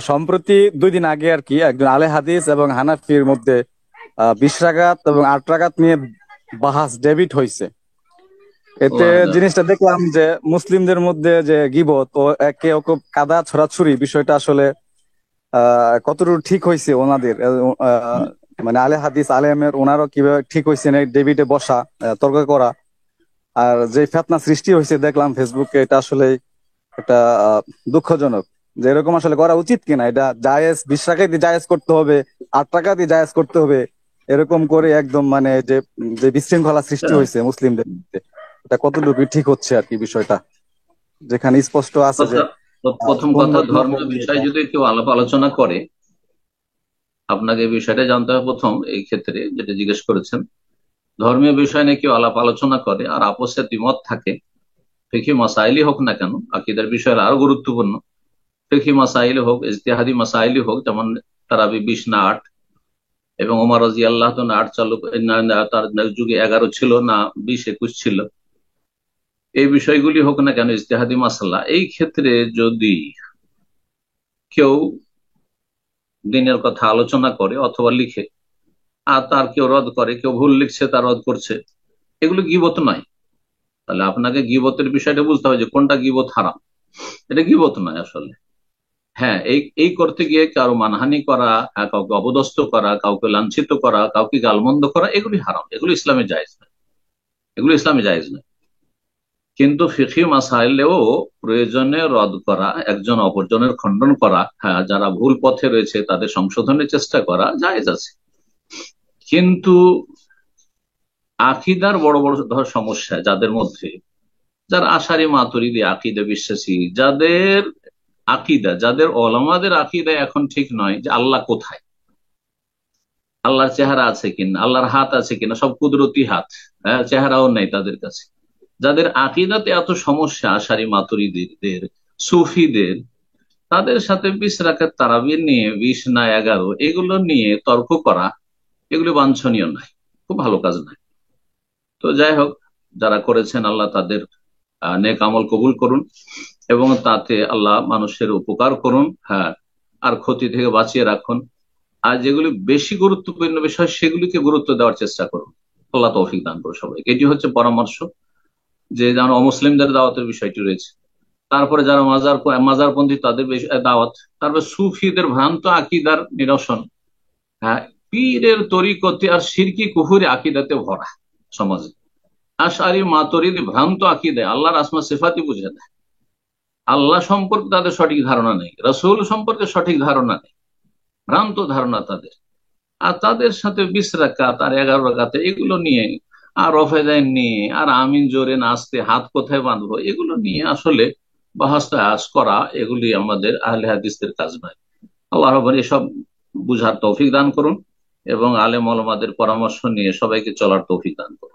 সম্প্রতি 2 দিন আগে আর কি একজন আলে হাদিস এবং হানাফির মধ্যে 20 রাকাত এবং 8 রাকাত নিয়ে বাহাস ডেবিট হয়েছে। এতে ওয়াদা। জিনিসটা দেখলাম যে মুসলিমদের মধ্যে যে গীবত ও একে ওকে কাদা ছড়াছড়ি বিষয়টা আসলে কতটুকু ঠিক হয়েছে ওনাদের মানে আলে হাদিস আলেমের ওনারও কিভাবে ঠিক হয়েছে না ডেবিটে বসা তর্ক করা। আর যে ফেতনা সৃষ্টি হয়েছে দেখলাম ফেসবুকে, এটা আসলে একটা দুঃখজনক যে এরকম আসলে করা উচিত কিনা। এটা জায়েজ 20 টাকায় দিয়ে জায়েজ করতে হবে, 8 টাকা দিয়ে জায়েজ করতে হবে, এরকম করে একদম মানে যে যে বিশৃঙ্খলা সৃষ্টি হয়েছে মুসলিমদের মধ্যে, এটা কতটুকু ঠিক হচ্ছে আর কি বিষয়টা, যেখানে স্পষ্ট আছে যে কথা প্রথম কথা, সুন্নত ধর্মীয় নববী বিষয় এটা। যদি কেউ আলাপ আলোচনা করে, আপনাকে এই বিষয়টা জানতে হবে প্রথম, এই ক্ষেত্রে যেটা জিজ্ঞেস করেছেন। ধর্মীয় বিষয় নিয়ে কেউ আলাপ আলোচনা করে আর আপসে দ্বিমত থাকে, ফিকহি মাসাইলই হোক না কেন, আকীদার বিষয়টা আরো গুরুত্বপূর্ণ। ফিকহি মাসাইল হোক, ইজতিহাদি মাসাইলই হোক, যেমন তারাবি 20 না 8, এবং ওমর রাদিয়াল্লাহু তাআলা 8 চালু, তার যুগে 11 ছিল না 20-21 ছিল, এই বিষয়গুলি হোক না কেন ইজতিহাদি মাসালা, এই ক্ষেত্রে যদি কেউ দিনের কথা আলোচনা করে অথবা লিখে, আর তার কেউ রদ করে, কেউ ভুল লিখছে তার রদ করছে, এগুলো গীবত নয়। তাহলে আপনাকে গীবতের বিষয়টা বুঝতে হবে যে কোনটা গীবত হারাম। এটা গীবত নয় আসলে। হ্যাঁ, এই এই করতে গিয়ে কারো মানহানি করা, কাউকে অপদস্থ করা, কাউকে লাঞ্ছিত করা, কাউকে গালমন্দ করা, এগুলি হারাম, এগুলো ইসলামে জায়েজ নয়, এগুলো ইসলামে জায়েজ নয়। কিন্তু ফিকহি মাসাইলেও প্রয়োজনে রদ করা, একজন অপরজনের খণ্ডন করা, হ্যাঁ, যারা ভুল পথে রয়েছে তাদের সংশোধনের চেষ্টা করা জায়েজ আছে। কিন্তু আকিদার বড় বড় সমস্যা যাদের মধ্যে, যারা আশারি মাতুরিদি আকিদা বিশ্বাসী, যাদের আকিদা, যাদের ওলামাদের আকিদা এখন ঠিক নয় যে আল্লাহ কোথায়, আল্লাহর চেহারা আছে কিনা, আল্লাহর হাত আছে কিনা, সব কুদরতি হাত, হ্যাঁ, চেহারাও নেই তাদের কাছে। যাদের আকিদাতে এত সমস্যা, আশারি মাতুরিদিদের, সুফিদের, তাদের সাথে 20 রাকাত তারাবি নিয়ে 20 না 11 এগুলো নিয়ে তর্ক করা, এগুলো বাঞ্ছনীয় নয়, খুব ভালো কাজ নয়। তো যাই হোক, যারা করেছেন আল্লাহ তাদের নেক আমল কবুল করুন, এবং তাতে আল্লাহ মানুষের উপকার করুন, হ্যাঁ, আর ক্ষতি থেকে বাঁচিয়ে রাখুন। আর যেগুলি বেশি গুরুত্বপূর্ণ বিষয় সেগুলিকে গুরুত্ব দেওয়ার চেষ্টা করুন। আল্লাহ তৌফিক দান করুন সবাইকে। এটি হচ্ছে পরামর্শ, যে যেন অমুসলিমদের দাওয়াতের বিষয়টি রয়েছে, তারপরে যারা মাজারপন্থী তাদের দাওয়াত, তারপরে সুফিদের ভ্রান্ত আকিদার নিরসন, হ্যাঁ, পীরের তরিকতে আর শিরকি কুফুরি আকিদাতে ভরা সমাজে। আশআরী মাতুরিদি ভ্রান্ত আকিদায় আল্লাহর আসমা সিফাতই বুঝে দেয়, আল্লাহ সম্পর্কে তাদের সঠিক ধারণা নেই, রাসূল সম্পর্কে সঠিক ধারণা নেই, ভ্রান্ত ধারণা তাদের। আর তাদের সাথে 20 রাকাত আর 11 রাকাতে এগুলো নিয়ে, আর রফেদাইন নিয়ে, আর আমিন জোরে নাচতে, হাত কোথায় বাঁধবো, এগুলো নিয়ে আসলে বাহাস টাহাস করা, এগুলি আমাদের আহলে হাদিসদের কাজ নয়। আল্লাহ রাব্বুল এসব বুঝার তৌফিক দান করুন, এবং আলেম ওলামাদের পরামর্শ নিয়ে সবাইকে চলার তৌফিক দান করুন।